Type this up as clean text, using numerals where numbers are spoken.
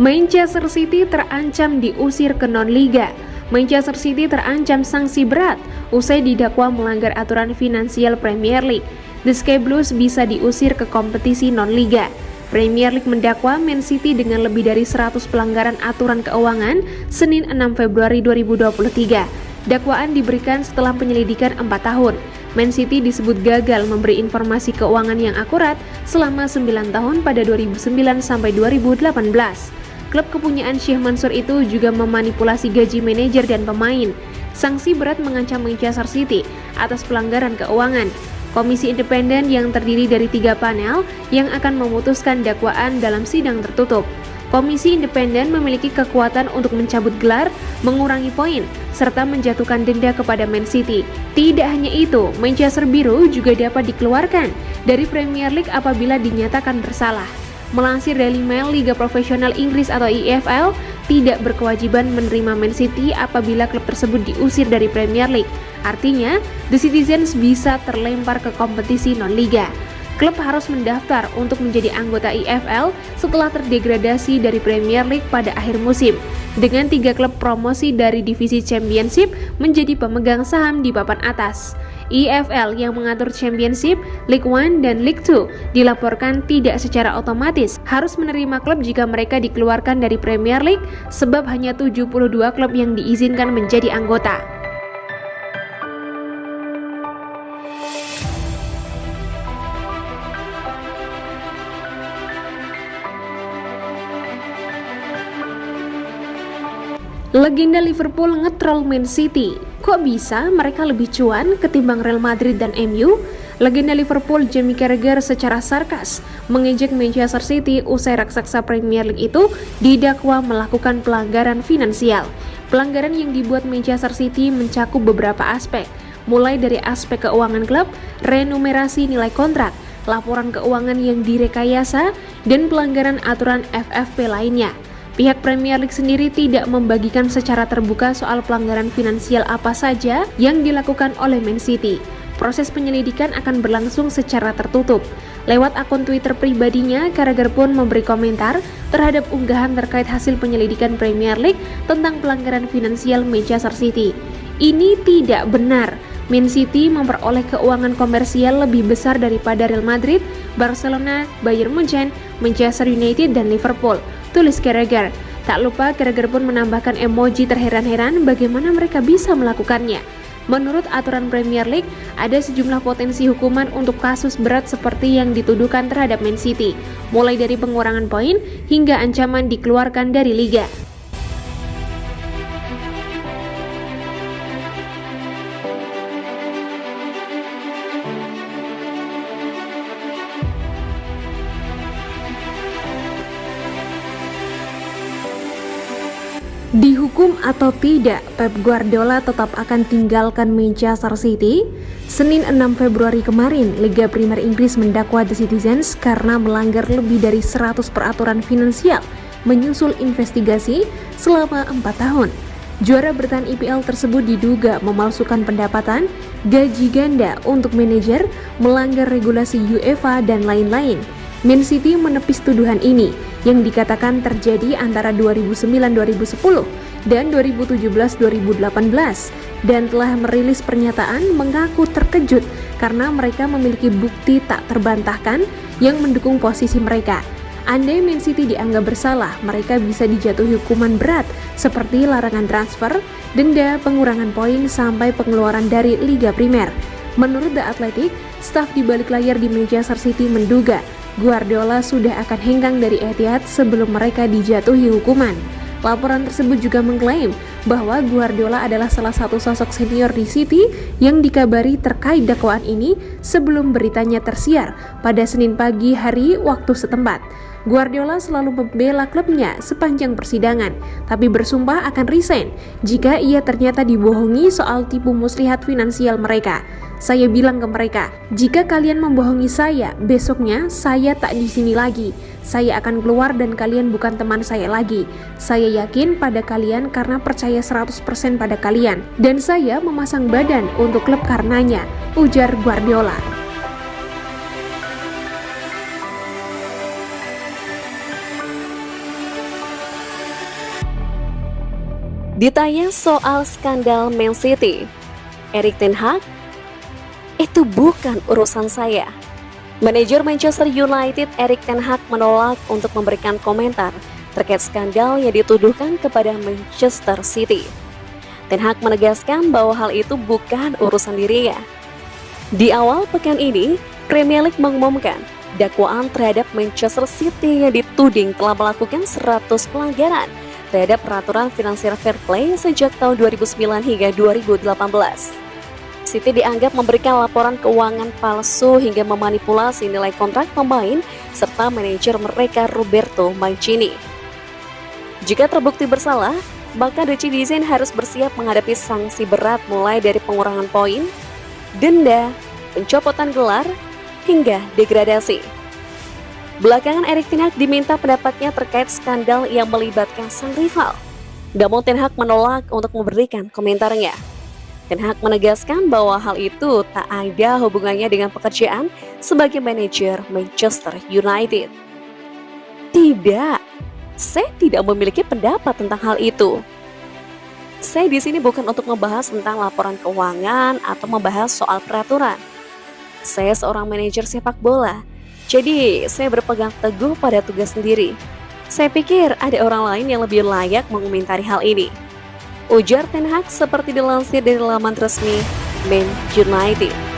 Manchester City terancam diusir ke non-liga. Manchester City terancam sanksi berat usai didakwa melanggar aturan finansial Premier League. The Sky Blues bisa diusir ke kompetisi non-liga. Premier League mendakwa Man City dengan lebih dari 100 pelanggaran aturan keuangan Senin 6 Februari 2023. Dakwaan diberikan setelah penyelidikan 4 tahun. Man City disebut gagal memberi informasi keuangan yang akurat selama 9 tahun pada 2009 sampai 2018. Klub kepunyaan Sheikh Mansour itu juga memanipulasi gaji manajer dan pemain. Sanksi berat mengancam Manchester City atas pelanggaran keuangan. Komisi independen yang terdiri dari 3 panel yang akan memutuskan dakwaan dalam sidang tertutup. Komisi independen memiliki kekuatan untuk mencabut gelar, mengurangi poin, serta menjatuhkan denda kepada Man City. Tidak hanya itu, Manchester Biru juga dapat dikeluarkan dari Premier League apabila dinyatakan bersalah. Melansir Daily Mail, Liga Profesional Inggris atau EFL tidak berkewajiban menerima Man City apabila klub tersebut diusir dari Premier League. Artinya, The Citizens bisa terlempar ke kompetisi non-liga. Klub harus mendaftar untuk menjadi anggota EFL setelah terdegradasi dari Premier League pada akhir musim. Dengan 3 klub promosi dari divisi Championship menjadi pemegang saham di papan atas. EFL yang mengatur Championship, League One, dan League Two dilaporkan tidak secara otomatis harus menerima klub jika mereka dikeluarkan dari Premier League sebab hanya 72 klub yang diizinkan menjadi anggota. Legenda Liverpool ngetrol Man City. Kok bisa mereka lebih cuan ketimbang Real Madrid dan MU? Legenda Liverpool Jamie Carragher secara sarkas mengejek Manchester City usai raksasa Premier League itu didakwa melakukan pelanggaran finansial. Pelanggaran yang dibuat Manchester City mencakup beberapa aspek, mulai dari aspek keuangan klub, renumerasi nilai kontrak, laporan keuangan yang direkayasa, dan pelanggaran aturan FFP lainnya. Pihak Premier League sendiri tidak membagikan secara terbuka soal pelanggaran finansial apa saja yang dilakukan oleh Man City. Proses penyelidikan akan berlangsung secara tertutup. Lewat akun Twitter pribadinya, Carragher pun memberi komentar terhadap unggahan terkait hasil penyelidikan Premier League tentang pelanggaran finansial Manchester City. Ini tidak benar. Man City memperoleh keuangan komersial lebih besar daripada Real Madrid, Barcelona, Bayern Munchen, Manchester United, dan Liverpool, tulis Carragher. Tak lupa Carragher pun menambahkan emoji terheran-heran bagaimana mereka bisa melakukannya. Menurut aturan Premier League, ada sejumlah potensi hukuman untuk kasus berat seperti yang dituduhkan terhadap Man City, mulai dari pengurangan poin hingga ancaman dikeluarkan dari liga. Dihukum atau tidak, Pep Guardiola tetap akan tinggalkan Manchester City? Senin 6 Februari kemarin, Liga Primer Inggris mendakwa The Citizens karena melanggar lebih dari 100 peraturan finansial, menyusul investigasi selama 4 tahun. Juara bertahan IPL tersebut diduga memalsukan pendapatan, gaji ganda untuk manajer, melanggar regulasi UEFA, dan lain-lain. Man City menepis tuduhan ini yang dikatakan terjadi antara 2009-2010 dan 2017-2018 dan telah merilis pernyataan mengaku terkejut karena mereka memiliki bukti tak terbantahkan yang mendukung posisi mereka. Andai Man City dianggap bersalah, mereka bisa dijatuhi hukuman berat seperti larangan transfer, denda, pengurangan poin, sampai pengeluaran dari Liga Primer. Menurut The Athletic, staf di balik layar di Manchester City menduga Guardiola sudah akan hengkang dari Etihad sebelum mereka dijatuhi hukuman. Laporan tersebut juga mengklaim bahwa Guardiola adalah salah satu sosok senior di City yang dikabari terkait dakwaan ini sebelum beritanya tersiar pada Senin pagi hari waktu setempat. Guardiola selalu membela klubnya sepanjang persidangan, tapi bersumpah akan resign jika ia ternyata dibohongi soal tipu muslihat finansial mereka. Saya bilang ke mereka, jika kalian membohongi saya, besoknya saya tak di sini lagi. Saya akan keluar dan kalian bukan teman saya lagi. Saya yakin pada kalian karena percaya 100% pada kalian. Dan saya memasang badan untuk klub karenanya, ujar Guardiola. Ditanya soal skandal Man City, Erik ten Hag, "Itu bukan urusan saya." Manajer Manchester United Erik ten Hag menolak untuk memberikan komentar terkait skandal yang dituduhkan kepada Manchester City. Ten Hag menegaskan bahwa hal itu bukan urusan dirinya. Di awal pekan ini, Premier League mengumumkan dakwaan terhadap Manchester City yang dituding telah melakukan 100 pelanggaran terhadap peraturan finansial fair play sejak tahun 2009 hingga 2018. City dianggap memberikan laporan keuangan palsu hingga memanipulasi nilai kontrak pemain serta manajer mereka Roberto Mancini. Jika terbukti bersalah, maka The Citizen harus bersiap menghadapi sanksi berat mulai dari pengurangan poin, denda, pencopotan gelar, hingga degradasi. Belakangan Erik ten Hag diminta pendapatnya terkait skandal yang melibatkan sang rival. Namun Ten Hag menolak untuk memberikan komentarnya. Ten Hag menegaskan bahwa hal itu tak ada hubungannya dengan pekerjaan sebagai manajer Manchester United. Tidak, saya tidak memiliki pendapat tentang hal itu. Saya di sini bukan untuk membahas tentang laporan keuangan atau membahas soal peraturan. Saya seorang manajer sepak bola. Jadi, saya berpegang teguh pada tugas sendiri. Saya pikir ada orang lain yang lebih layak mengomentari hal ini, ujar Ten Hag seperti dilansir dari laman resmi Man United.